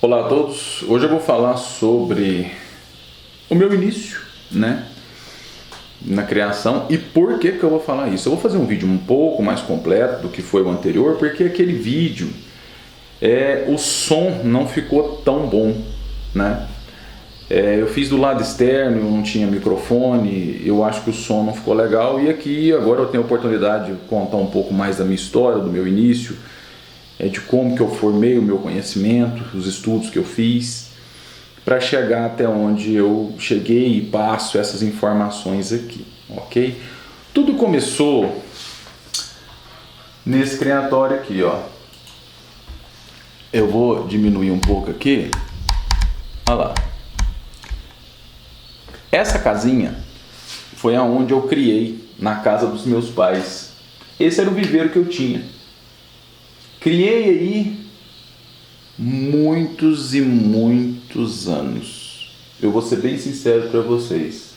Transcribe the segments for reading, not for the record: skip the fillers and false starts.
Olá a todos, hoje eu vou falar sobre o meu início, né, na criação e por que eu vou falar isso. Eu vou fazer um vídeo um pouco mais completo do que foi o anterior, porque aquele vídeo, o som não ficou tão bom, né. Eu fiz do lado externo, eu não tinha microfone, eu acho que o som não ficou legal e aqui agora eu tenho a oportunidade de contar um pouco mais da minha história, do meu início, de como que eu formei o meu conhecimento, os estudos que eu fiz, para chegar até onde eu cheguei e passo essas informações aqui, ok? Tudo começou nesse criatório aqui, ó. Eu vou diminuir um pouco aqui, olha lá. Essa casinha foi aonde eu criei, na casa dos meus pais. Esse era o viveiro que eu tinha. Criei aí muitos e muitos anos. Eu vou ser bem sincero para vocês.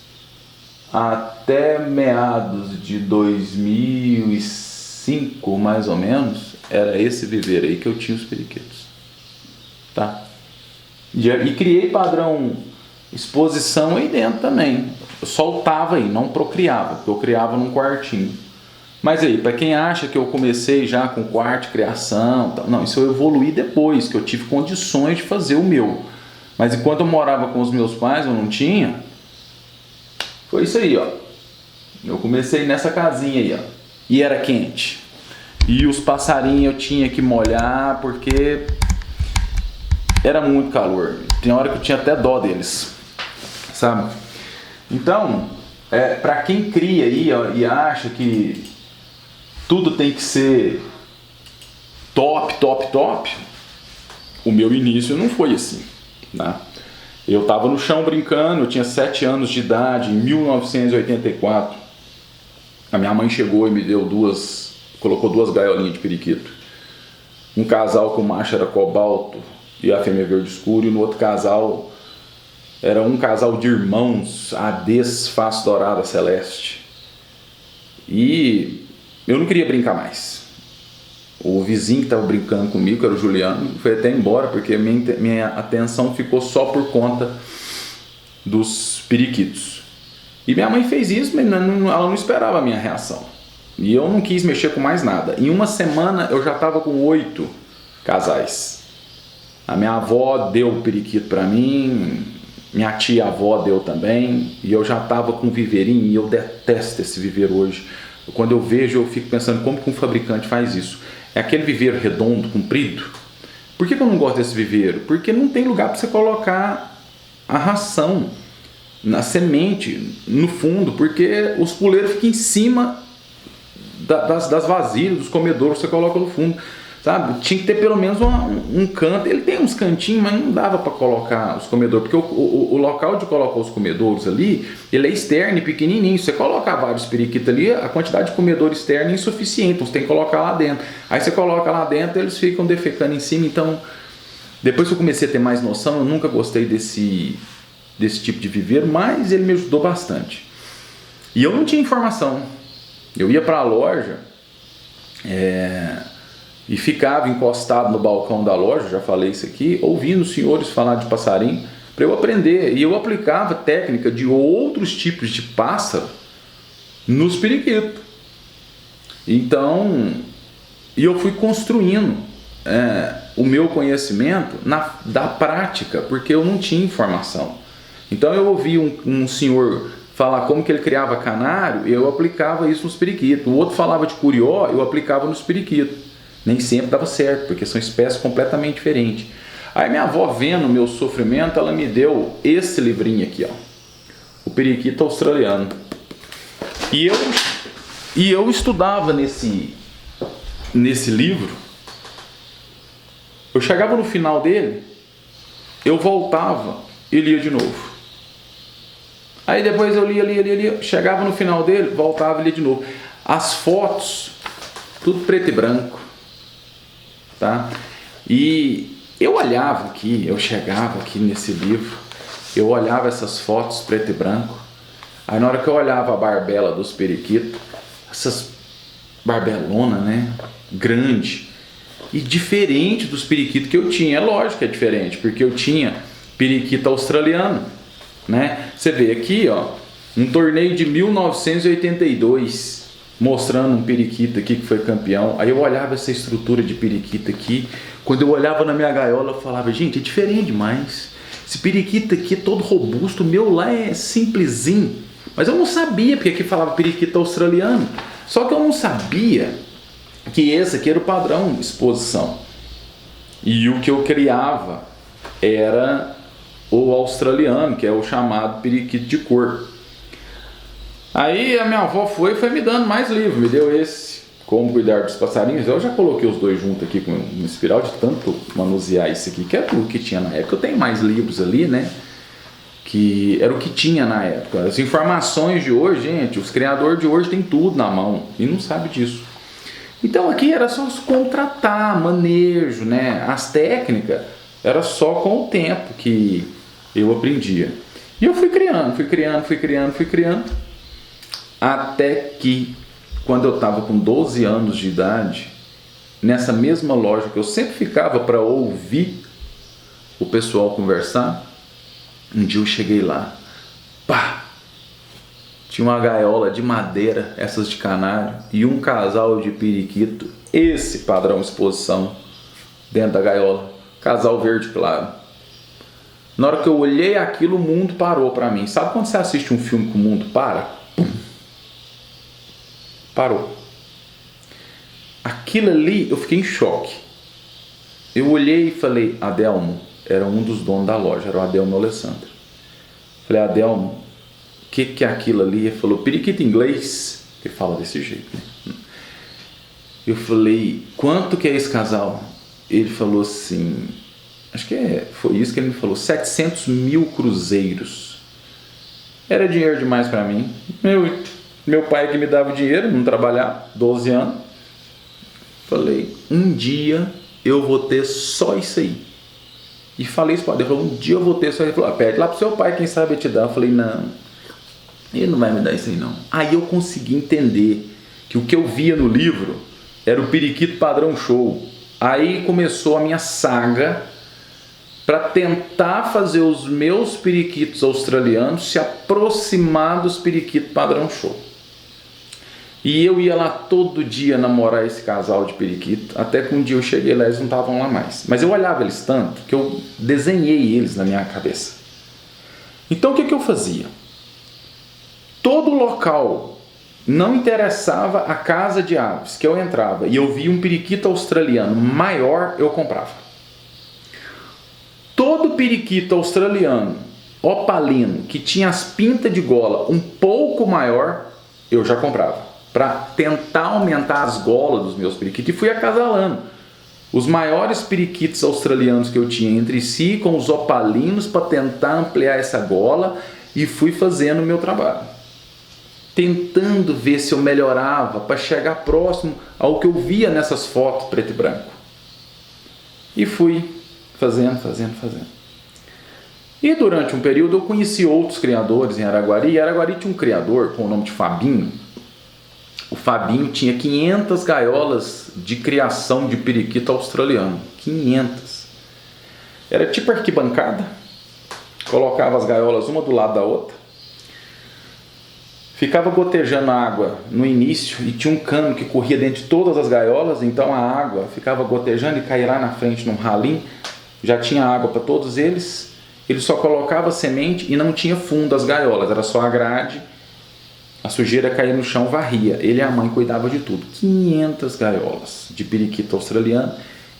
Até meados de 2005, mais ou menos, era esse viveiro aí que eu tinha os periquitos. Tá? E criei padrão exposição aí dentro também. Eu soltava aí, não procriava, porque eu criava num quartinho. Mas aí, para quem acha que eu comecei já com quarto de criação, não, isso eu evoluí depois, que eu tive condições de fazer o meu. Mas enquanto eu morava com os meus pais, eu não tinha. Foi isso aí, ó. Eu comecei nessa casinha aí, ó. E era quente. E os passarinhos eu tinha que molhar, porque era muito calor. Tem hora que eu tinha até dó deles, sabe? Então, para quem cria aí, ó, e acha que tudo tem que ser top, top, top, o meu início não foi assim, né? Eu estava no chão brincando, eu tinha 7 anos de idade, em 1984. A minha mãe chegou e me deu colocou 2 gaiolinhas de periquito. Um casal que o macho era cobalto e a fêmea verde escuro, e no outro casal era um casal de irmãos, Ades face dourada celeste. E eu não queria brincar mais. O vizinho que estava brincando comigo, que era o Juliano, foi até embora, porque minha atenção ficou só por conta dos periquitos. E minha mãe fez isso, mas ela não esperava a minha reação. E eu não quis mexer com mais nada. Em uma semana eu já estava com 8 casais. A minha avó deu o periquito para mim, minha tia-avó deu também, e eu já estava com um viveirinho, e eu detesto esse viveiro hoje. Quando eu vejo, eu fico pensando como que um fabricante faz isso. É aquele viveiro redondo, comprido. Por que eu não gosto desse viveiro? Porque não tem lugar para você colocar a ração, na semente, no fundo, porque os puleiros ficam em cima das vasilhas, dos comedouros que você coloca no fundo. Sabe? Tinha que ter pelo menos um canto. Ele tem uns cantinhos, mas não dava para colocar os comedouros, porque o local de colocar os comedouros ali, ele é externo e pequenininho. Você colocar vários periquitos ali, a quantidade de comedor externo é insuficiente, você tem que colocar lá dentro. Aí você coloca lá dentro, eles ficam defecando em cima. Então, depois que eu comecei a ter mais noção, eu nunca gostei desse tipo de viveiro, mas ele me ajudou bastante. E eu não tinha informação. Eu ia para a loja, e ficava encostado no balcão da loja, já falei isso aqui, ouvindo os senhores falar de passarinho, para eu aprender. E eu aplicava técnica de outros tipos de pássaro nos periquitos. Então, eu fui construindo o meu conhecimento da prática, porque eu não tinha informação. Então eu ouvi um senhor falar como que ele criava canário, eu aplicava isso nos periquitos. O outro falava de curió, eu aplicava nos periquitos. Nem sempre dava certo, porque são espécies completamente diferentes. Aí minha avó, vendo o meu sofrimento, ela me deu esse livrinho aqui, ó, o periquito australiano. E eu estudava nesse livro. Eu chegava no final dele, eu voltava e lia de novo. Aí depois eu lia, chegava no final dele, voltava e lia de novo. As fotos, tudo preto e branco. Tá? E eu olhava aqui, eu chegava aqui nesse livro, eu olhava essas fotos preto e branco. Aí na hora que eu olhava a barbela dos periquitos, essas barbelonas, né, grande, e diferente dos periquitos que eu tinha. É lógico que é diferente, porque eu tinha periquito australiano, né? Você vê aqui, ó, um torneio de 1982, mostrando um periquito aqui que foi campeão. Aí eu olhava essa estrutura de periquito aqui, quando eu olhava na minha gaiola, eu falava, gente, é diferente demais. Esse periquito aqui é todo robusto, o meu lá é simplesinho. Mas eu não sabia porque aqui falava periquito australiano. Só que eu não sabia que esse aqui era o padrão de exposição. E o que eu criava era o australiano, que é o chamado periquito de cor. Aí a minha avó foi me dando mais livro, me deu esse, Como Cuidar dos Passarinhos. Eu já coloquei os dois juntos aqui com uma espiral de tanto manusear isso aqui, que é tudo que tinha na época. Eu tenho mais livros ali, né? Que era o que tinha na época. As informações de hoje, gente, os criadores de hoje têm tudo na mão e não sabe disso. Então aqui era só contratar, manejo, né? As técnicas era só com o tempo que eu aprendia. E eu fui criando, até que quando eu estava com 12 anos de idade, nessa mesma loja que eu sempre ficava para ouvir o pessoal conversar, um dia eu cheguei lá, pá! Tinha uma gaiola de madeira, essas de canário, e um casal de periquito, esse padrão exposição, dentro da gaiola, casal verde claro. Na hora que eu olhei aquilo, o mundo parou para mim. Sabe quando você assiste um filme que o mundo para? Pum! Parou. Aquilo ali, eu fiquei em choque. Eu olhei e falei, Adelmo, era um dos donos da loja, era o Adelmo Alessandro. Falei, Adelmo, o que é aquilo ali? Ele falou, periquito inglês. Ele fala desse jeito, né? Eu falei, quanto que é esse casal? Ele falou assim, acho que foi isso que ele me falou, 700 mil cruzeiros. Era dinheiro demais para mim. Meu pai que me dava o dinheiro, não trabalhava, 12 anos. Falei, um dia eu vou ter só isso aí. E falei isso para ele, falou, um dia eu vou ter só isso. Ele falou, pede lá pro seu pai, quem sabe te dá. Eu falei, não, ele não vai me dar isso aí não. Aí eu consegui entender que o que eu via no livro era o periquito padrão show. Aí começou a minha saga para tentar fazer os meus periquitos australianos se aproximar dos periquitos padrão show. E eu ia lá todo dia namorar esse casal de periquito, até que um dia eu cheguei lá e eles não estavam lá mais. Mas eu olhava eles tanto que eu desenhei eles na minha cabeça. Então o que eu fazia? Todo local, não interessava a casa de aves que eu entrava e eu via um periquito australiano maior, eu comprava. Todo periquito australiano, opalino, que tinha as pintas de gola um pouco maior, eu já comprava. Para tentar aumentar as golas dos meus periquitos. E fui acasalando os maiores periquitos australianos que eu tinha entre si com os opalinos para tentar ampliar essa gola e fui fazendo o meu trabalho. Tentando ver se eu melhorava para chegar próximo ao que eu via nessas fotos preto e branco. E fui fazendo. E durante um período eu conheci outros criadores em Araguari. E Araguari tinha um criador com o nome de Fabinho. O Fabinho tinha 500 gaiolas de criação de periquito australiano. 500. Era tipo arquibancada. Colocava as gaiolas uma do lado da outra. Ficava gotejando água no início e tinha um cano que corria dentro de todas as gaiolas. Então a água ficava gotejando e caía lá na frente num ralinho. Já tinha água para todos eles. Ele só colocava semente e não tinha fundo as gaiolas. Era só a grade. A sujeira caía no chão, varria. Ele e a mãe cuidavam de tudo. 500 gaiolas de periquito australiano.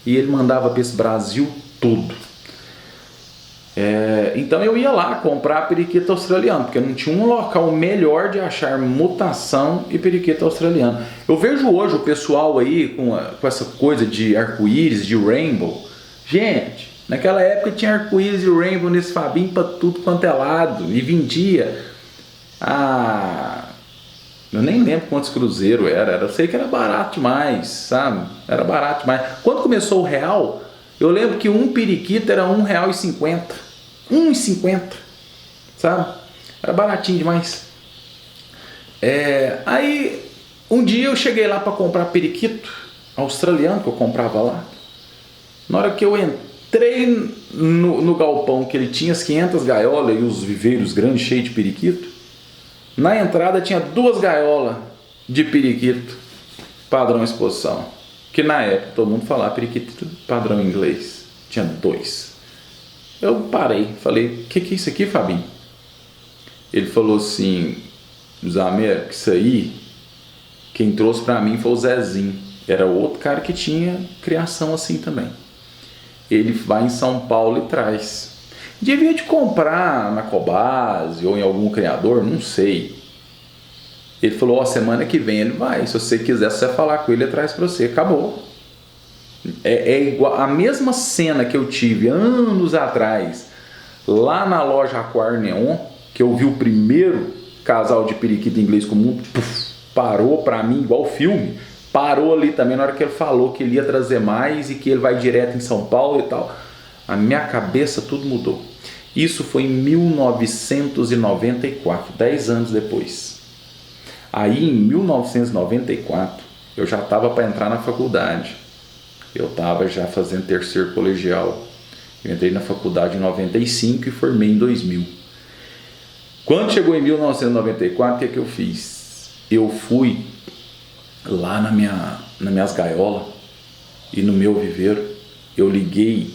E ele mandava para esse Brasil todo. Então eu ia lá comprar periquito australiano. Porque não tinha um local melhor de achar mutação e periquito australiano. Eu vejo hoje o pessoal aí com essa coisa de arco-íris, de rainbow. Gente, naquela época tinha arco-íris e rainbow nesse Fabinho para tudo quanto é lado. E vendia eu nem lembro quantos cruzeiros era. Eu sei que era barato demais, sabe? Era barato demais. Quando começou o real, eu lembro que um periquito era R$1,50. R$1,50, sabe? Era baratinho demais. Aí, um dia eu cheguei lá para comprar periquito australiano, que eu comprava lá. Na hora que eu entrei no galpão, que ele tinha as 500 gaiolas e os viveiros grandes cheios de periquito, na entrada tinha 2 gaiolas de periquito padrão exposição, que na época todo mundo falava periquito padrão inglês, tinha 2. Eu parei, falei, o que é isso aqui, Fabinho? Ele falou assim, Zamer, que isso aí, quem trouxe pra mim foi o Zezinho, era outro cara que tinha criação assim também. Ele vai em São Paulo e traz. Devia de comprar na Cobase ou em algum criador, não sei. Ele falou, ó, semana que vem ele vai, se você quiser, se você falar com ele traz pra você, acabou. É igual, a mesma cena que eu tive anos atrás, lá na loja Aquar Neon, que eu vi o primeiro casal de periquito inglês com o mundo, parou pra mim, igual filme, parou ali também na hora que ele falou que ele ia trazer mais e que ele vai direto em São Paulo e tal. A minha cabeça tudo mudou. Isso foi em 1994, 10 anos depois. Aí em 1994 eu já estava para entrar na faculdade. Eu estava já fazendo terceiro colegial. Eu entrei na faculdade em 95 e formei em 2000. Quando chegou em 1994, o que é que eu fiz? Eu fui lá nas minhas gaiolas e no meu viveiro. Eu liguei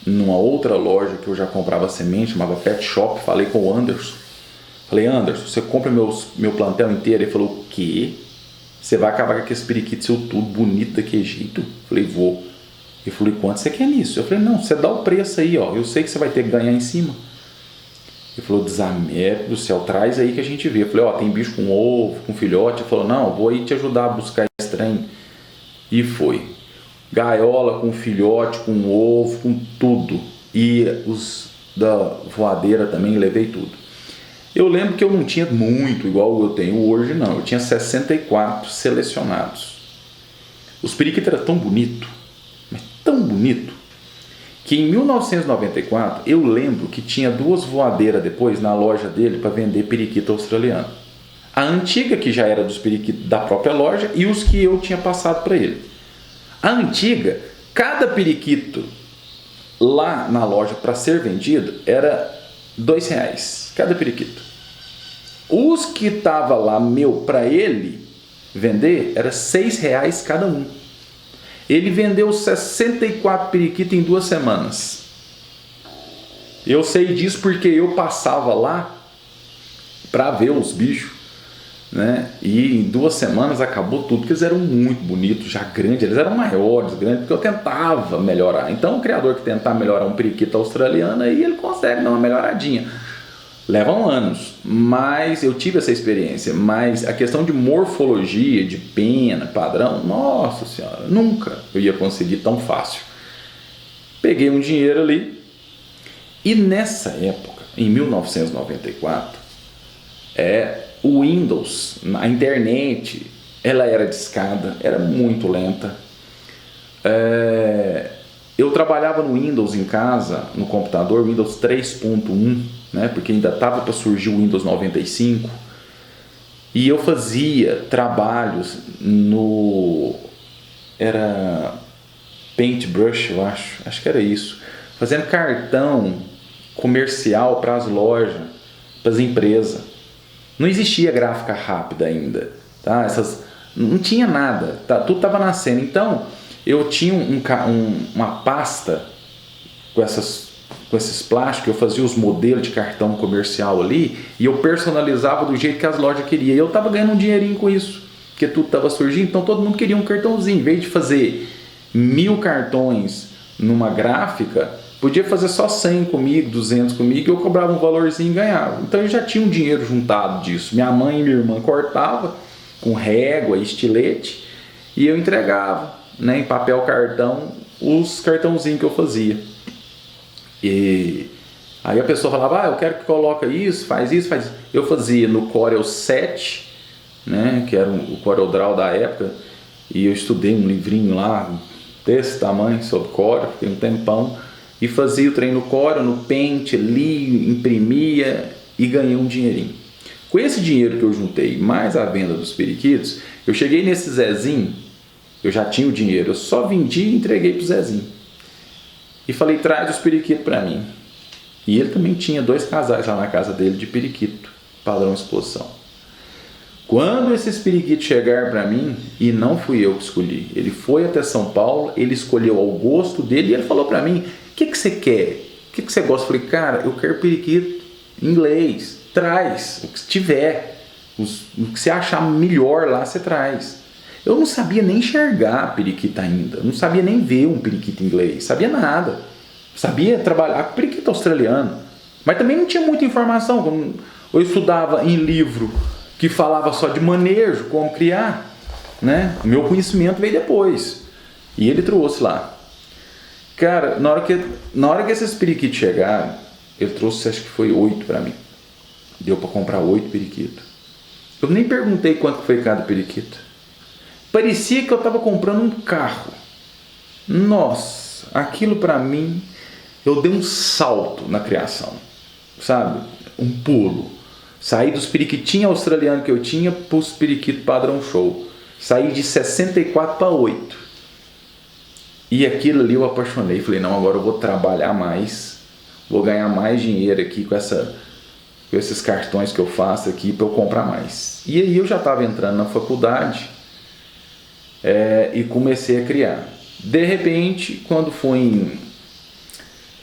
numa outra loja que eu já comprava semente, chamava Pet Shop. Falei com o Anderson. Falei, Anderson, você compra meu plantel inteiro? Ele falou, o quê? Você vai acabar com aqueles periquitos seu tudo bonito daquele jeito? Falei, vou. Ele falou, e quanto você quer nisso? Eu falei, não, você dá o preço aí, ó. Eu sei que você vai ter que ganhar em cima. Ele falou, Desamérico do céu, traz aí que a gente vê. Eu falei, ó, tem bicho com ovo, com filhote. Ele falou, não, vou aí te ajudar a buscar esse trem. E foi. Gaiola com filhote, com ovo, com tudo. E os da voadeira também, levei tudo. Eu lembro que eu não tinha muito igual eu tenho hoje, não. Eu tinha 64 selecionados. Os periquitos eram tão bonito, mas tão bonito, que em 1994 eu lembro que tinha 2 voadeiras depois na loja dele para vender periquito australiano. A antiga, que já era dos periquitos da própria loja, e os que eu tinha passado para ele. A antiga, cada periquito lá na loja para ser vendido era R$2, cada periquito. Os que tava lá meu para ele vender era R$6 cada um. Ele vendeu 64 periquitos em 2 semanas. Eu sei disso porque eu passava lá para ver os bichos, né? E em 2 semanas acabou tudo, porque eles eram muito bonitos, já grandes, eles eram maiores, grandes, porque eu tentava melhorar. Então o criador que tentar melhorar um periquito australiano, aí ele consegue dar uma melhoradinha. Levam anos, mas eu tive essa experiência. Mas a questão de morfologia, de pena, padrão, nossa senhora, nunca eu ia conseguir tão fácil. Peguei um dinheiro ali e nessa época, em 1994, o Windows, a internet, ela era discada, era muito lenta. Eu trabalhava no Windows em casa, no computador, Windows 3.1, né, porque ainda estava para surgir o Windows 95, e eu fazia trabalhos era Paintbrush, eu acho que era isso, fazendo cartão comercial para as lojas, para as empresas. Não existia gráfica rápida ainda, tá? Não tinha nada, tá? Tudo estava nascendo. Então eu tinha uma pasta com esses plásticos, eu fazia os modelos de cartão comercial ali e eu personalizava do jeito que as lojas queriam. E eu estava ganhando um dinheirinho com isso, porque tudo estava surgindo, então todo mundo queria um cartãozinho. Em vez de fazer 1000 cartões numa gráfica, podia fazer só 100 comigo, 200 comigo, e eu cobrava um valorzinho e ganhava. Então eu já tinha um dinheiro juntado disso. Minha mãe e minha irmã cortavam com régua e estilete e eu entregava, né, em papel cartão os cartãozinhos que eu fazia. E aí a pessoa falava, eu quero que coloque isso, faz isso, faz isso. Eu fazia no Corel 7, né, que era o Corel Draw da época, e eu estudei um livrinho lá desse tamanho sobre Corel, fiquei um tempão, e fazia o trem no Corel, no Paint, li, imprimia e ganhei um dinheirinho. Com esse dinheiro que eu juntei, mais a venda dos periquitos, eu cheguei nesse Zezinho, eu já tinha o dinheiro, eu só vendi e entreguei pro Zezinho. e falei, traz os periquitos para mim. E ele também tinha 2 casais lá na casa dele de periquito, padrão exposição. Quando esses periquitos chegaram para mim, e não fui eu que escolhi, ele foi até São Paulo, ele escolheu ao gosto dele e ele falou para mim, o que você quer? O que você gosta? Eu falei, cara, eu quero periquito inglês, traz, o que tiver, o que você achar melhor lá, você traz. Eu não sabia nem enxergar periquito ainda, não sabia nem ver um periquito inglês, sabia nada. Sabia trabalhar com periquito australiano, mas também não tinha muita informação. Eu estudava em livro que falava só de manejo, como criar, né? O meu conhecimento veio depois, e ele trouxe lá. Cara, na hora que esses periquitos chegaram, ele trouxe, acho que foi 8 para mim. Deu para comprar 8 periquitos. Eu nem perguntei quanto foi cada periquito. Parecia que eu estava comprando um carro. Nossa, aquilo para mim, eu dei um salto na criação, sabe? Um pulo. Saí dos periquitinhos australianos que eu tinha para os periquitos padrão show. Saí de 64 para 8. E aquilo ali eu apaixonei. Falei, não, agora eu vou trabalhar mais. Vou ganhar mais dinheiro aqui com esses cartões que eu faço aqui para eu comprar mais. E aí eu já estava entrando na faculdade e comecei a criar. De repente, quando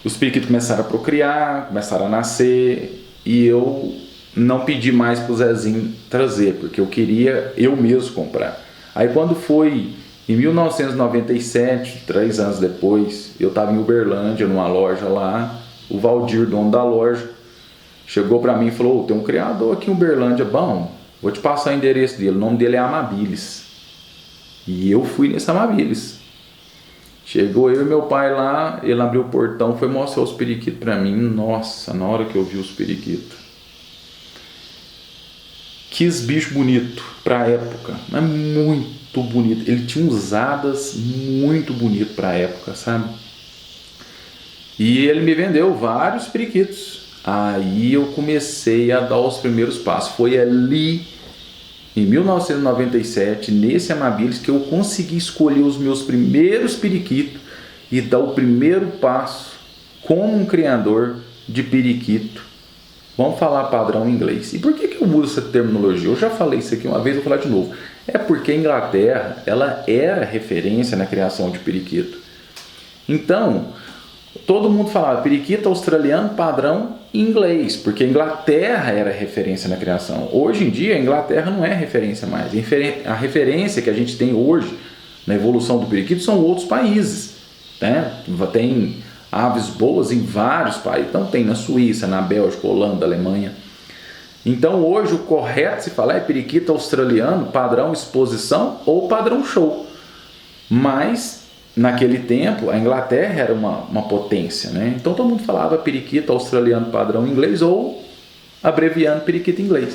os periquitos começaram a procriar, começaram a nascer, e eu não pedi mais para o Zezinho trazer, porque eu queria eu mesmo comprar. Aí quando foi em 1997, 3 anos depois, eu estava em Uberlândia, numa loja lá, o Valdir, dono da loja, chegou para mim e falou, tem um criador aqui em Uberlândia, bom, vou te passar o endereço dele, o nome dele é Amabilis. E eu fui nesse Amabilis. Chegou eu e meu pai lá, ele abriu o portão, foi mostrar os periquitos para mim. Nossa, na hora que eu vi os periquitos, que bicho bonito para a época, mas muito bonito. Ele tinha usadas muito bonito para a época, sabe? E ele me vendeu vários periquitos. Aí eu comecei a dar os primeiros passos. Foi ali, em 1997, nesse Amabilis, que eu consegui escolher os meus primeiros periquitos e dar o primeiro passo como um criador de periquito. Vamos falar padrão inglês. E por que eu uso essa terminologia? Eu já falei isso aqui uma vez, vou falar de novo. É porque a Inglaterra, ela era referência na criação de periquito. Então, todo mundo falava periquito australiano padrão inglês, porque a Inglaterra era referência na criação. Hoje em dia, a Inglaterra não é referência mais. A referência que a gente tem hoje na evolução do periquito são outros países, né? Tem aves boas em vários países. Então tem na Suíça, na Bélgica, Holanda, Alemanha. Então hoje o correto se falar é periquito australiano padrão exposição ou padrão show. Mas naquele tempo, a Inglaterra era uma potência, né? Então todo mundo falava periquito australiano padrão inglês ou abreviando periquito inglês.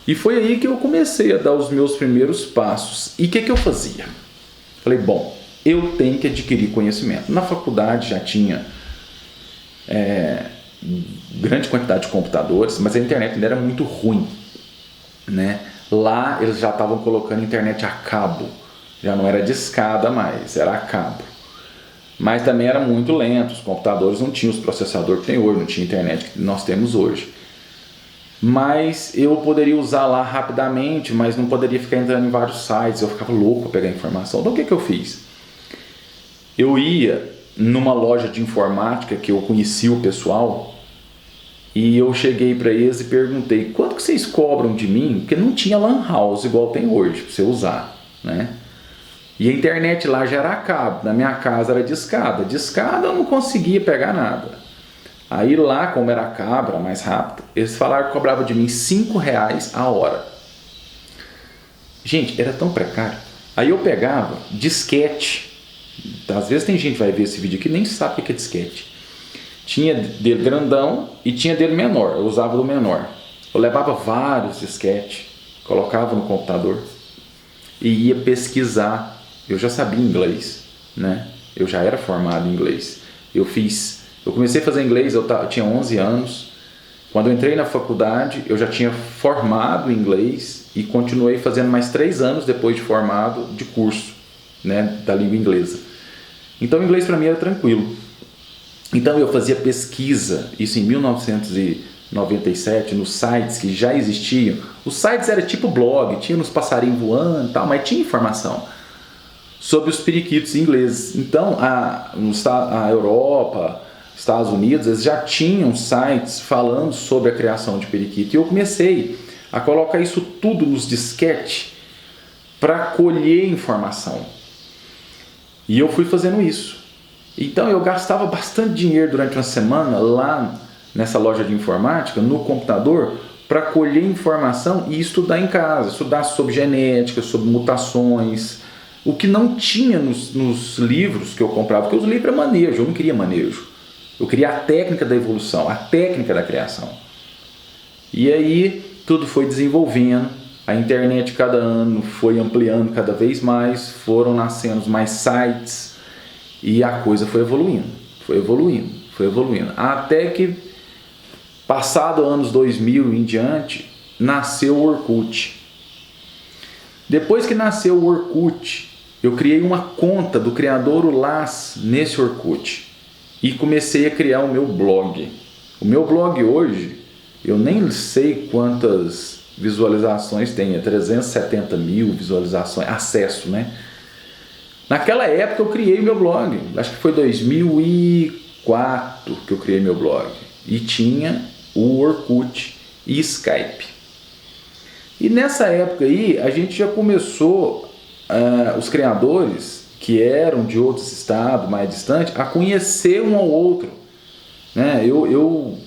E foi aí que eu comecei a dar os meus primeiros passos. E o que eu fazia? Falei, bom, eu tenho que adquirir conhecimento. Na faculdade já tinha grande quantidade de computadores, mas a internet ainda era muito ruim, né? Lá eles já estavam colocando internet a cabo. Já não era de escada mais, era a cabo. Mas também era muito lento, os computadores não tinham os processadores que tem hoje, não tinha internet que nós temos hoje. Mas eu poderia usar lá rapidamente, mas não poderia ficar entrando em vários sites, eu ficava louco para pegar informação. Então o que eu fiz? Eu ia numa loja de informática que eu conhecia o pessoal e eu cheguei para eles e perguntei, quanto que vocês cobram de mim? Porque não tinha lan house igual tem hoje para você usar, né? E a internet lá já era a cabo, na minha casa era de escada. De escada eu não conseguia pegar nada. Aí lá, como era a cabo, era mais rápido, eles falaram que cobravam de mim R$5 a hora. Gente, era tão precário. Aí eu pegava disquete. Às vezes tem gente que vai ver esse vídeo aqui e nem sabe o que é disquete. Tinha dele grandão e tinha dele menor. Eu usava do menor. Eu levava vários disquetes, colocava no computador e ia pesquisar. Eu já sabia inglês, né? Eu já era formado em inglês. Eu comecei a fazer inglês, eu tinha 11 anos. Quando eu entrei na faculdade, eu já tinha formado em inglês e continuei fazendo mais 3 anos depois de formado de curso, né, da língua inglesa. Então o inglês para mim era tranquilo. Então eu fazia pesquisa, isso em 1997, nos sites que já existiam. Os sites eram tipo blog, tinha uns passarinhos voando e tal, mas tinha informação sobre os periquitos ingleses. Então a Europa, Estados Unidos, eles já tinham sites falando sobre a criação de periquito. E eu comecei a colocar isso tudo nos disquetes para colher informação. E eu fui fazendo isso. Então eu gastava bastante dinheiro durante uma semana lá nessa loja de informática, no computador, para colher informação e estudar em casa. Estudar sobre genética, sobre mutações, o que não tinha nos livros que eu comprava, porque os livros é manejo, eu não queria manejo. Eu queria a técnica da evolução, a técnica da criação. E aí tudo foi desenvolvendo, a internet cada ano foi ampliando cada vez mais, foram nascendo mais sites e a coisa foi evoluindo. Até que, passado anos 2000 em diante, nasceu o Orkut. Depois que nasceu o Orkut, eu criei uma conta do criador Ulas nesse Orkut. E comecei a criar o meu blog. O meu blog hoje, eu nem sei quantas visualizações tem, 370 mil visualizações, acesso, né? Naquela época eu criei meu blog, acho que foi 2004 que eu criei meu blog. E tinha o Orkut e Skype. E nessa época aí, a gente já começou, os criadores que eram de outros estados mais distantes, a conhecer um ao outro, né? Eu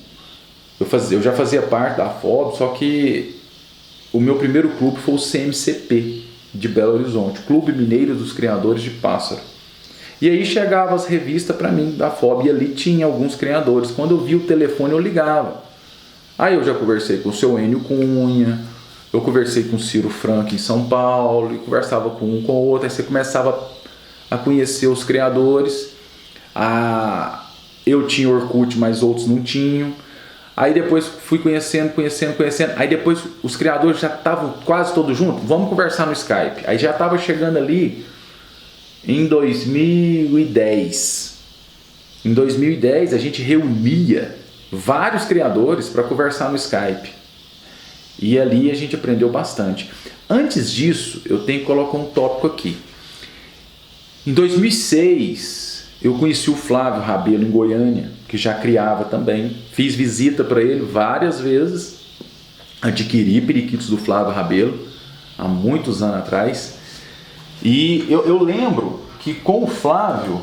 já fazia parte da FOB, só que o meu primeiro clube foi o CMCP de Belo Horizonte, Clube Mineiro dos Criadores de Pássaro. E aí chegavam as revistas para mim da FOB e ali tinha alguns criadores. Quando eu vi o telefone eu ligava. Aí eu já conversei com o seu Enio Cunha, eu conversei com o Ciro Franco em São Paulo, e conversava com um com o outro, aí você começava a conhecer os criadores. Eu tinha Orkut, mas outros não tinham. Aí depois fui conhecendo. Aí depois os criadores já estavam quase todos juntos. Vamos conversar no Skype. Aí já estava chegando ali em 2010. Em 2010 a gente reunia vários criadores para conversar no Skype. E ali a gente aprendeu bastante. Antes disso, eu tenho que colocar um tópico aqui. Em 2006, eu conheci o Flávio Rabelo em Goiânia, que já criava também. Fiz visita para ele várias vezes. Adquiri periquitos do Flávio Rabelo há muitos anos atrás. E eu lembro que com o Flávio,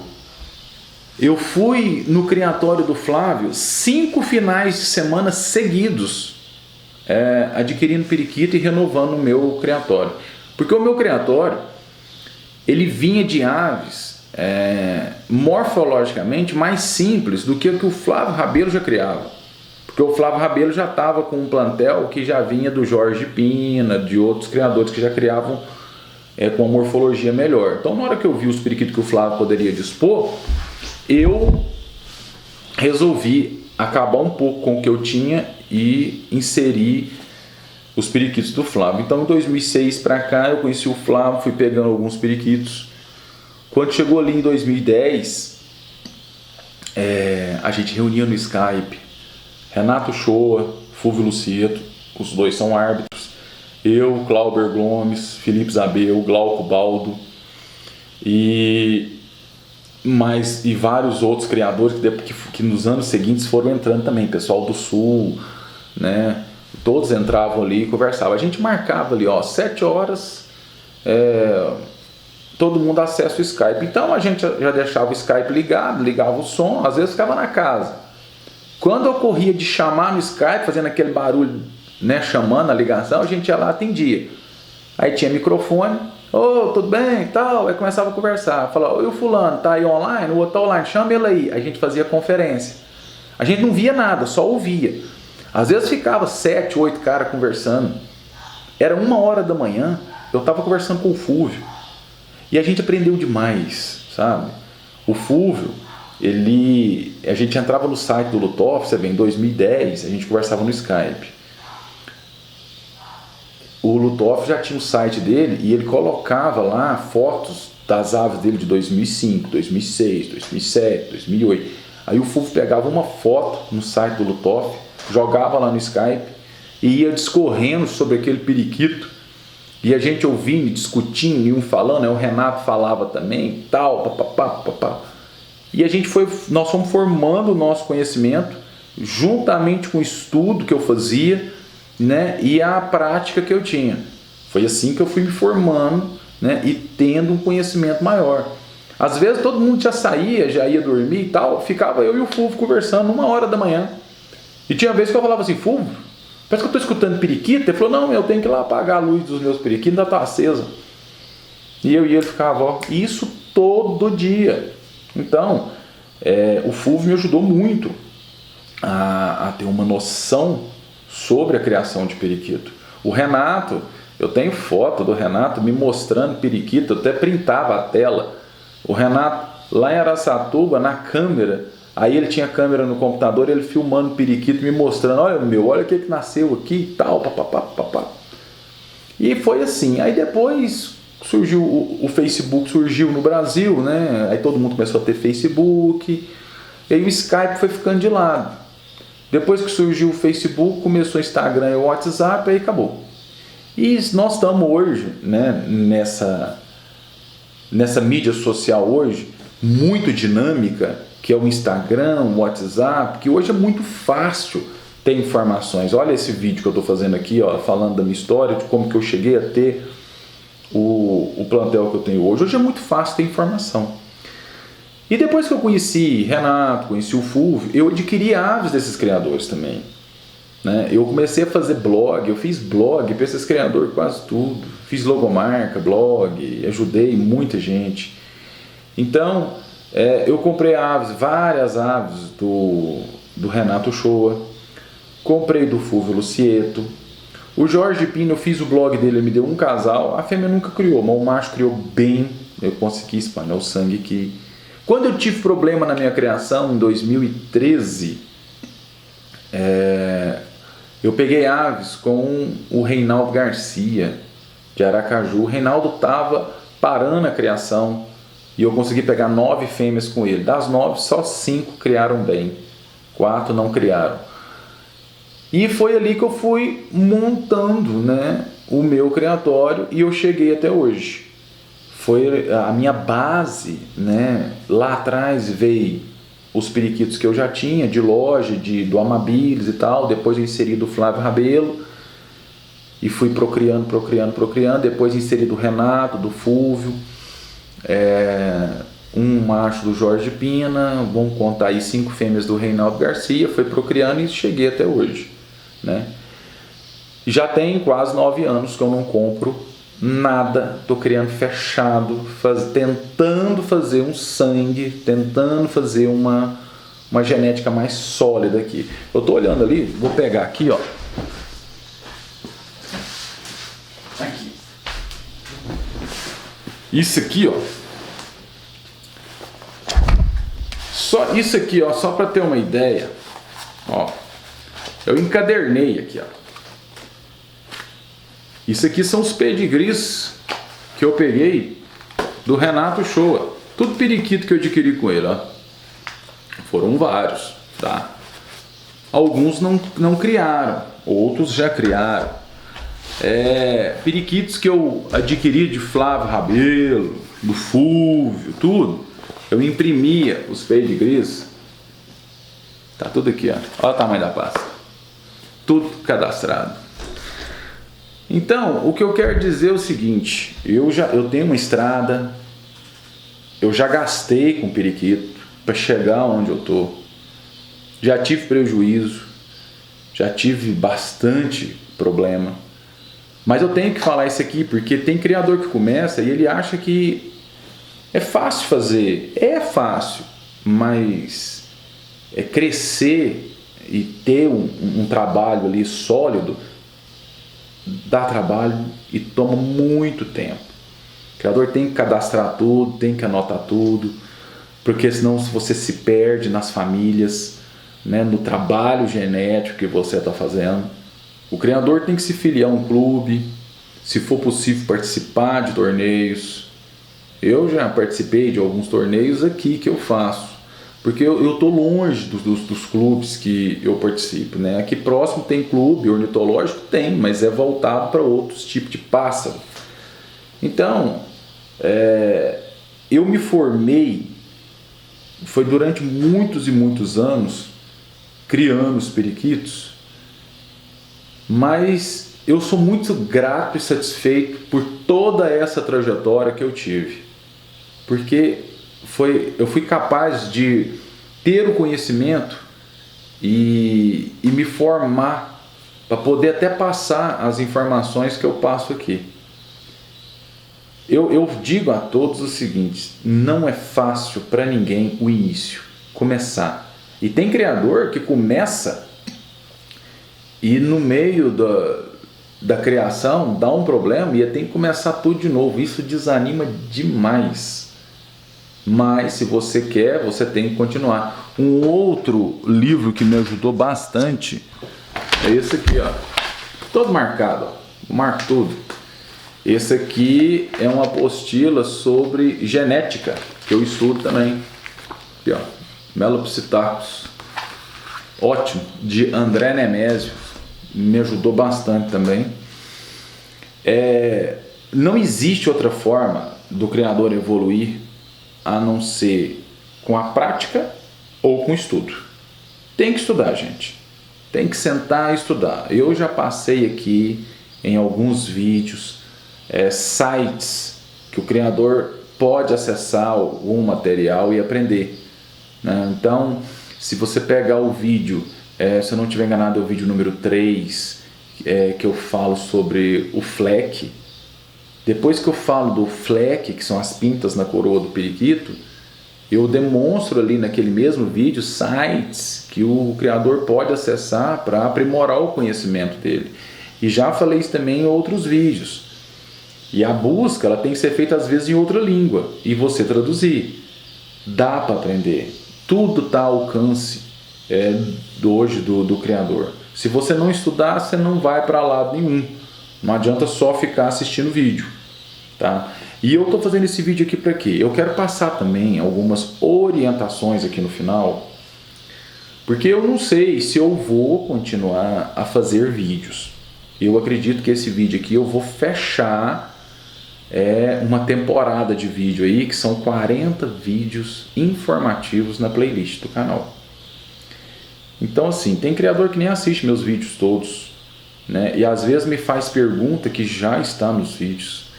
eu fui no criatório do Flávio 5 finais de semana seguidos, adquirindo periquito e renovando o meu criatório. Porque o meu criatório, ele vinha de aves morfologicamente mais simples do que o que o Flávio Rabelo já criava. Porque o Flávio Rabelo já estava com um plantel que já vinha do Jorge Pina, de outros criadores que já criavam com uma morfologia melhor. Então, na hora que eu vi os periquitos que o Flávio poderia dispor, eu resolvi acabar um pouco com o que eu tinha e inserir os periquitos do Flávio. Então, em 2006 para cá, eu conheci o Flávio, fui pegando alguns periquitos. Quando chegou ali em 2010, a gente reunia no Skype Renato Shoa, Fulvio Lucieto, os dois são árbitros, eu, Clauber Gomes, Felipe Zabel, Glauco Baldo e vários outros criadores que nos anos seguintes foram entrando também, pessoal do Sul, né? Todos entravam ali e conversavam. A gente marcava ali, 7 horas, todo mundo acessa o Skype. Então a gente já deixava o Skype ligado, ligava o som, às vezes ficava na casa. Quando ocorria de chamar no Skype, fazendo aquele barulho, né, chamando a ligação, a gente ia lá, atendia. Aí tinha microfone, tudo bem, tal, aí começava a conversar. Falava, o fulano tá aí online, o outro tá online, chama ele aí. A gente fazia conferência. A gente não via nada, só ouvia. Às vezes ficava 7, 8 caras conversando. Era 1h da manhã, eu estava conversando com o Fulvio. E a gente aprendeu demais, sabe? O Fulvio, a gente entrava no site do Lutoff, você vê, em 2010, a gente conversava no Skype. O Lutoff já tinha o site dele e ele colocava lá fotos das aves dele de 2005, 2006, 2007, 2008. Aí o Fulvio pegava uma foto no site do Lutoff, jogava lá no Skype e ia discorrendo sobre aquele periquito. E a gente ouvindo, discutindo, e um falando, aí o Renato falava também, tal, papapá, papapá. E nós fomos formando o nosso conhecimento, juntamente com o estudo que eu fazia, né, e a prática que eu tinha. Foi assim que eu fui me formando, né, e tendo um conhecimento maior. Às vezes todo mundo já saía, já ia dormir e tal, ficava eu e o Fulvio conversando 1h da manhã. E tinha vezes que eu falava assim, Fulvio, parece que eu estou escutando periquito. Ele falou, não, eu tenho que ir lá apagar a luz dos meus periquitos, ainda está acesa. E eu e ele ficava, ó, isso todo dia. Então, o Fulvio me ajudou muito a ter uma noção sobre a criação de periquito. O Renato, eu tenho foto do Renato me mostrando periquito, eu até printava a tela. O Renato, lá em Araçatuba, na câmera, aí ele tinha câmera no computador, ele filmando periquito, me mostrando, olha o que nasceu aqui e tal, papapá, papapá. E foi assim. Aí depois surgiu o Facebook, surgiu no Brasil, né? Aí todo mundo começou a ter Facebook, e aí o Skype foi ficando de lado. Depois que surgiu o Facebook, começou o Instagram e o WhatsApp, aí acabou. E nós estamos hoje, né, nessa mídia social hoje, muito dinâmica, que é o Instagram, o WhatsApp, que hoje é muito fácil ter informações. Olha esse vídeo que eu estou fazendo aqui, ó, falando da minha história, de como que eu cheguei a ter o plantel que eu tenho hoje. Hoje é muito fácil ter informação. E depois que eu conheci Renato, conheci o Fulvio, eu adquiri aves desses criadores também, né? Eu comecei a fazer blog, eu fiz blog para esses criadores quase tudo. Fiz logomarca, blog, ajudei muita gente. Então, eu comprei aves, várias aves do Renato Shoa, comprei do Fulvio Lucieto. O Jorge Pino, eu fiz o blog dele, ele me deu um casal, a fêmea nunca criou, mas o macho criou bem, eu consegui espalhar o sangue aqui. Quando eu tive problema na minha criação, em 2013, eu peguei aves com o Reinaldo Garcia, de Aracaju. O Reinaldo estava parando a criação e eu consegui pegar 9 fêmeas com ele. Das 9, só 5 criaram bem, 4 não criaram. E foi ali que eu fui montando, né, o meu criatório e eu cheguei até hoje. Foi a minha base, né? Lá atrás veio os periquitos que eu já tinha, de loja, do Amabilis e tal. Depois eu inseri do Flávio Rabelo e fui procriando. Depois inseri do Renato, do Fulvio, um macho do Jorge Pina, vamos contar aí 5 fêmeas do Reinaldo Garcia. Fui procriando e cheguei até hoje, né? Já tem quase 9 anos que eu não compro nada, estou criando fechado, tentando fazer um sangue, tentando fazer uma genética mais sólida aqui. Eu estou olhando ali, vou pegar aqui, ó. Aqui. Isso aqui, ó. Só isso aqui, ó, só para ter uma ideia, ó. Eu encadernei aqui, ó. Isso aqui são os pedigrees que eu peguei do Renato Shoa. Tudo periquito que eu adquiri com ele, ó. Foram vários, tá? Alguns não criaram, outros já criaram. Periquitos que eu adquiri de Flávio Rabelo, do Fulvio, tudo. Eu imprimia os pedigrees. Tá tudo aqui, ó. Olha o tamanho da pasta. Tudo cadastrado. Então, o que eu quero dizer é o seguinte, eu tenho uma estrada, eu já gastei com periquito para chegar onde eu tô, já tive prejuízo, já tive bastante problema, mas eu tenho que falar isso aqui porque tem criador que começa e ele acha que é fácil fazer, é fácil, mas crescer e ter um trabalho ali sólido dá trabalho e toma muito tempo. O criador tem que cadastrar tudo, tem que anotar tudo, porque senão você se perde nas famílias, né, no trabalho genético que você está fazendo. O criador tem que se filiar a um clube, se for possível participar de torneios. Eu já participei de alguns torneios aqui que eu faço, porque eu tô longe dos clubes que eu participo, né? Aqui próximo tem clube ornitológico, tem, mas é voltado para outros tipos de pássaro. Então, eu me formei, foi durante muitos e muitos anos, criando os periquitos, mas eu sou muito grato e satisfeito por toda essa trajetória que eu tive, porque eu fui capaz de ter o conhecimento e me formar para poder até passar as informações que eu passo aqui. Eu digo a todos o seguinte: não é fácil para ninguém o início, começar. E tem criador que começa e no meio da criação dá um problema e tem que começar tudo de novo. Isso desanima demais. Mas se você quer, você tem que continuar. Um outro livro que me ajudou bastante é esse aqui, ó. Todo marcado, ó. Eu marco tudo. Esse aqui é uma apostila sobre genética, que eu estudo também. Aqui, ó. Melopsittacus. Ótimo, de André Nemésio. Me ajudou bastante também. Não existe outra forma do criador evoluir a não ser com a prática ou com o estudo. Tem que estudar, gente. Tem que sentar e estudar. Eu já passei aqui em alguns vídeos sites que o criador pode acessar algum material e aprender, né? Então, se você pegar o vídeo, se eu não estiver enganado, é o vídeo número 3, que eu falo sobre o fleck. Depois que eu falo do fleck, que são as pintas na coroa do periquito, eu demonstro ali naquele mesmo vídeo sites que o criador pode acessar para aprimorar o conhecimento dele. E já falei isso também em outros vídeos. E a busca ela tem que ser feita às vezes em outra língua e você traduzir. Dá para aprender. Tudo está ao alcance hoje do criador. Se você não estudar, você não vai para lado nenhum. Não adianta só ficar assistindo vídeo, tá? E eu estou fazendo esse vídeo aqui para quê? Eu quero passar também algumas orientações aqui no final, porque eu não sei se eu vou continuar a fazer vídeos. Eu acredito que esse vídeo aqui eu vou fechar uma temporada de vídeo aí, que são 40 vídeos informativos na playlist do canal. Então assim, tem criador que nem assiste meus vídeos todos, né? E às vezes me faz pergunta que já está nos vídeos.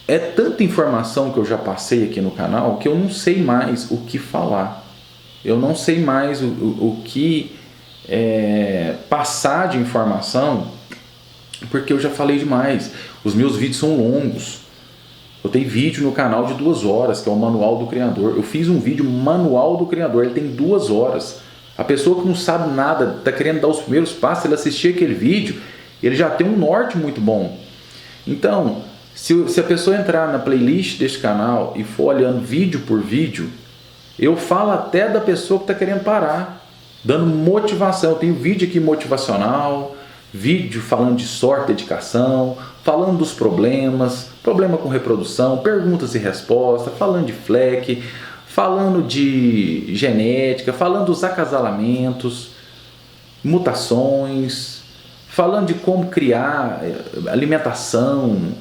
É tanta informação que eu já passei aqui no canal que eu não sei mais o que falar. Eu não sei mais o que passar de informação, porque eu já falei demais. Os meus vídeos são longos. Eu tenho vídeo no canal de 2 horas, que é o Manual do Criador. Eu fiz um vídeo Manual do Criador, ele tem 2 horas. A pessoa que não sabe nada, está querendo dar os primeiros passos, ele assistir aquele vídeo, ele já tem um norte muito bom. Então, se a pessoa entrar na playlist deste canal e for olhando vídeo por vídeo, eu falo até da pessoa que está querendo parar, dando motivação. Eu tenho vídeo aqui motivacional, vídeo falando de sorte, dedicação, falando dos problemas, problema com reprodução, perguntas e respostas, falando de fleck, falando de genética, falando dos acasalamentos, mutações, falando de como criar alimentação,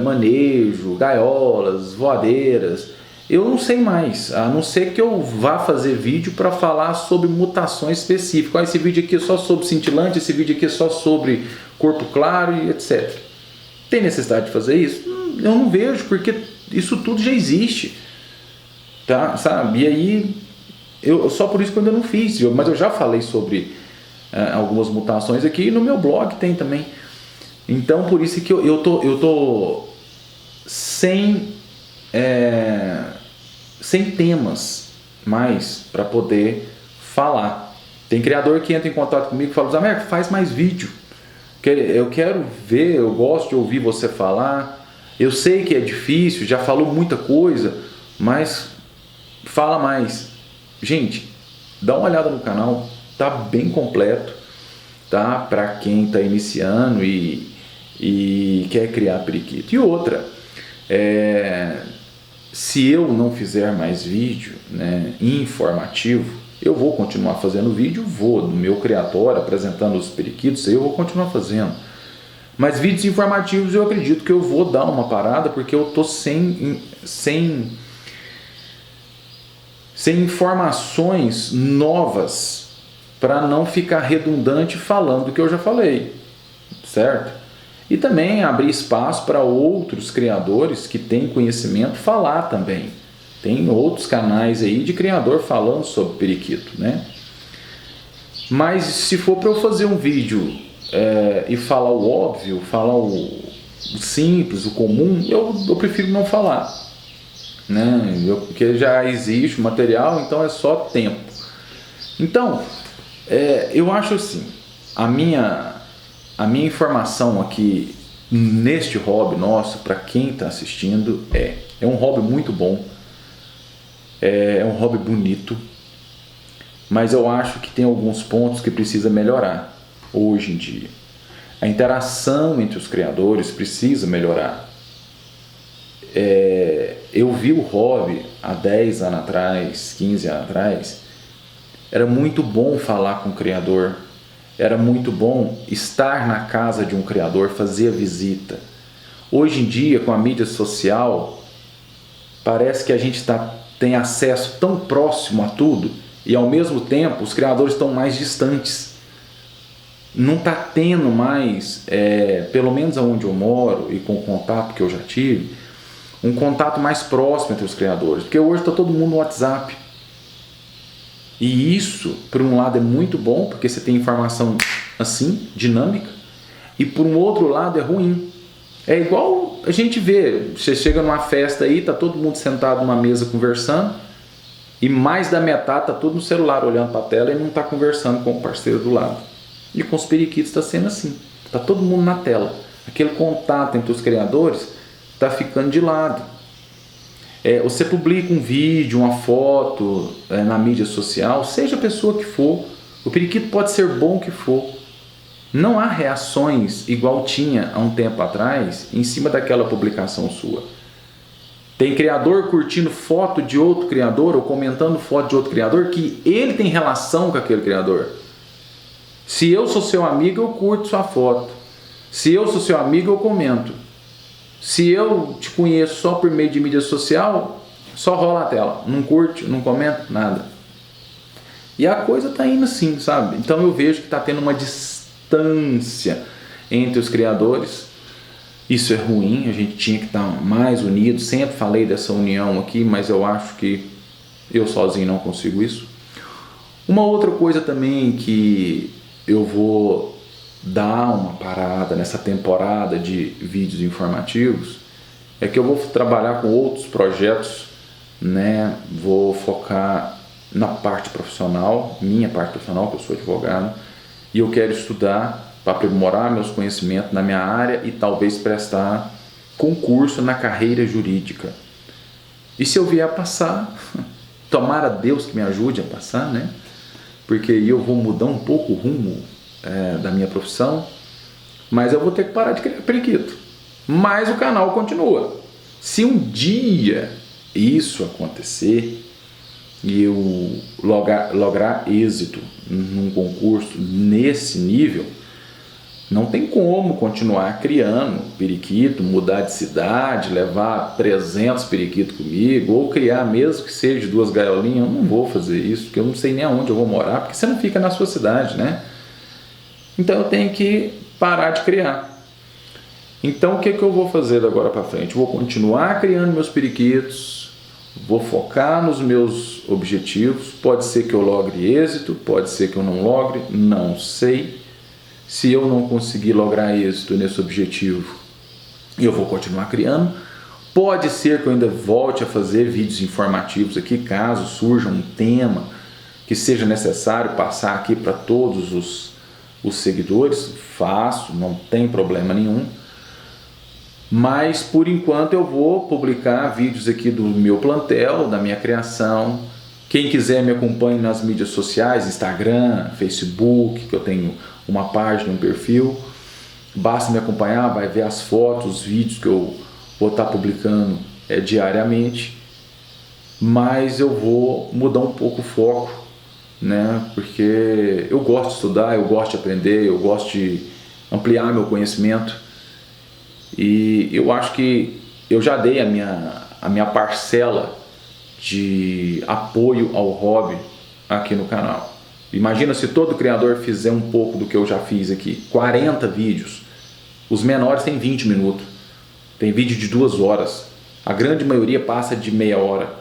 manejo, gaiolas, voadeiras. Eu não sei mais, a não ser que eu vá fazer vídeo para falar sobre mutações específicas. Esse vídeo aqui é só sobre cintilante, esse vídeo aqui é só sobre corpo claro e etc. Tem necessidade de fazer isso? Eu não vejo, porque isso tudo já existe, tá? Sabe? E aí, só por isso que eu ainda não fiz, mas eu já falei sobre algumas mutações aqui e no meu blog tem também. Então, por isso que eu tô sem temas mais para poder falar. Tem criador que entra em contato comigo e fala: Zamerco, faz mais vídeo. Eu quero ver, eu gosto de ouvir você falar. Eu sei que é difícil, já falou muita coisa, mas fala mais. Gente, dá uma olhada no canal, tá bem completo, tá? Para quem está iniciando e quer criar periquito. E outra, se eu não fizer mais vídeo, né, informativo, eu vou continuar fazendo vídeo, vou no meu criatório apresentando os periquitos, eu vou continuar fazendo. Mas vídeos informativos eu acredito que eu vou dar uma parada, porque eu tô sem informações novas para não ficar redundante falando o que eu já falei, certo? E também abrir espaço para outros criadores que têm conhecimento falar também. Tem outros canais aí de criador falando sobre periquito, né? Mas se for para eu fazer um vídeo e falar o óbvio, falar o simples, o comum, eu prefiro não falar, né? Porque já existe o material, então é só tempo. Então, eu acho assim, a minha informação aqui neste hobby nosso, para quem está assistindo, é um hobby muito bom, é um hobby bonito, mas eu acho que tem alguns pontos que precisa melhorar hoje em dia. A interação entre os criadores precisa melhorar. Eu vi o hobby há 10 anos atrás, 15 anos atrás, era muito bom falar com o criador, era muito bom estar na casa de um criador, fazer a visita. Hoje em dia, com a mídia social, parece que a gente tem acesso tão próximo a tudo e ao mesmo tempo os criadores estão mais distantes. Não está tendo mais, pelo menos onde eu moro e com o contato que eu já tive, um contato mais próximo entre os criadores, porque hoje está todo mundo no WhatsApp. E isso, por um lado, é muito bom, porque você tem informação assim, dinâmica, e por um outro lado é ruim. É igual a gente vê, você chega numa festa aí, tá todo mundo sentado numa mesa conversando, e mais da metade tá todo no celular olhando para a tela e não tá conversando com o parceiro do lado. E com os periquitos está sendo assim, tá todo mundo na tela. Aquele contato entre os criadores está ficando de lado. Você publica um vídeo, uma foto na mídia social, seja a pessoa que for, o periquito pode ser bom que for. Não há reações igual tinha há um tempo atrás em cima daquela publicação sua. Tem criador curtindo foto de outro criador ou comentando foto de outro criador que ele tem relação com aquele criador. Se eu sou seu amigo, eu curto sua foto. Se eu sou seu amigo, eu comento. Se eu te conheço só por meio de mídia social, só rola a tela. Não curte, não comenta, nada. E a coisa está indo assim, sabe? Então eu vejo que está tendo uma distância entre os criadores. Isso é ruim, a gente tinha que estar mais unido. Sempre falei dessa união aqui, mas eu acho que eu sozinho não consigo isso. Uma outra coisa também que eu vou dar uma parada nessa temporada de vídeos informativos é que eu vou trabalhar com outros projetos, né? Vou focar na parte profissional, minha parte profissional, que eu sou advogado, e eu quero estudar para aprimorar meus conhecimentos na minha área e talvez prestar concurso na carreira jurídica. E se eu vier a passar, tomara Deus que me ajude a passar, né? Porque aí eu vou mudar um pouco o rumo da minha profissão, mas eu vou ter que parar de criar periquito. Mas o canal continua. Se um dia isso acontecer e eu lograr êxito num concurso nesse nível, não tem como continuar criando periquito, mudar de cidade, levar 300 periquitos comigo, ou criar mesmo que seja 2 gaiolinhas. Eu não vou fazer isso, porque eu não sei nem aonde eu vou morar, porque você não fica na sua cidade, né? Então eu tenho que parar de criar. Então o que eu vou fazer agora para frente? Eu vou continuar criando meus periquitos, vou focar nos meus objetivos. Pode ser que eu logre êxito, pode ser que eu não logre, não sei. Se eu não conseguir lograr êxito nesse objetivo, eu vou continuar criando. Pode ser que eu ainda volte a fazer vídeos informativos aqui, caso surja um tema que seja necessário passar aqui para todos os seguidores. Faço, não tem problema nenhum. Mas por enquanto eu vou publicar vídeos aqui do meu plantel, da minha criação. Quem quiser me acompanhe nas mídias sociais, Instagram, Facebook, que eu tenho uma página, um perfil. Basta me acompanhar, vai ver as fotos, os vídeos que eu vou estar publicando diariamente. mas eu vou mudar um pouco o foco, né? Porque eu gosto de estudar, eu gosto de aprender, eu gosto de ampliar meu conhecimento, e eu acho que eu já dei a minha parcela de apoio ao hobby aqui no canal. Imagina se todo criador fizer um pouco do que eu já fiz aqui. 40 vídeos. Os menores têm 20 minutos. Tem vídeo de 2 horas. A grande maioria passa de meia hora.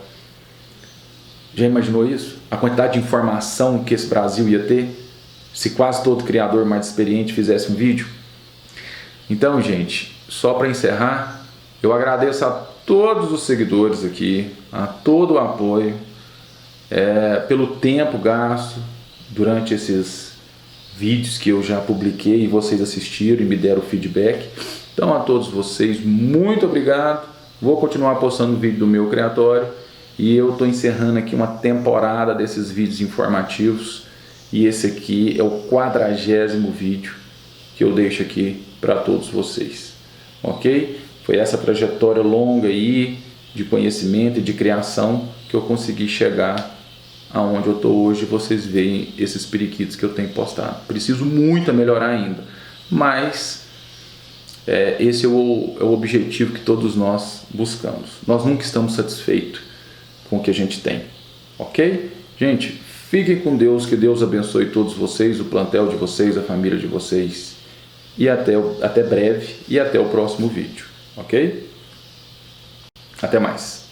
Já imaginou isso? A quantidade de informação que esse Brasil ia ter se quase todo criador mais experiente fizesse um vídeo? Então, gente, só para encerrar, eu agradeço a todos os seguidores aqui, a todo o apoio, pelo tempo gasto durante esses vídeos que eu já publiquei e vocês assistiram e me deram feedback. Então, a todos vocês, muito obrigado. Vou continuar postando vídeo do meu criatório e eu estou encerrando aqui uma temporada desses vídeos informativos, e esse aqui é o 40º vídeo que eu deixo aqui para todos vocês, ok? Foi essa trajetória longa aí de conhecimento e de criação que eu consegui chegar aonde eu estou hoje. Vocês veem esses periquitos que eu tenho postado. Preciso muito melhorar ainda, mas esse é o objetivo que todos nós buscamos. Nós nunca estamos satisfeitos com o que a gente tem, ok? Gente, fiquem com Deus, que Deus abençoe todos vocês, o plantel de vocês, a família de vocês, e até breve, e até o próximo vídeo, ok? Até mais.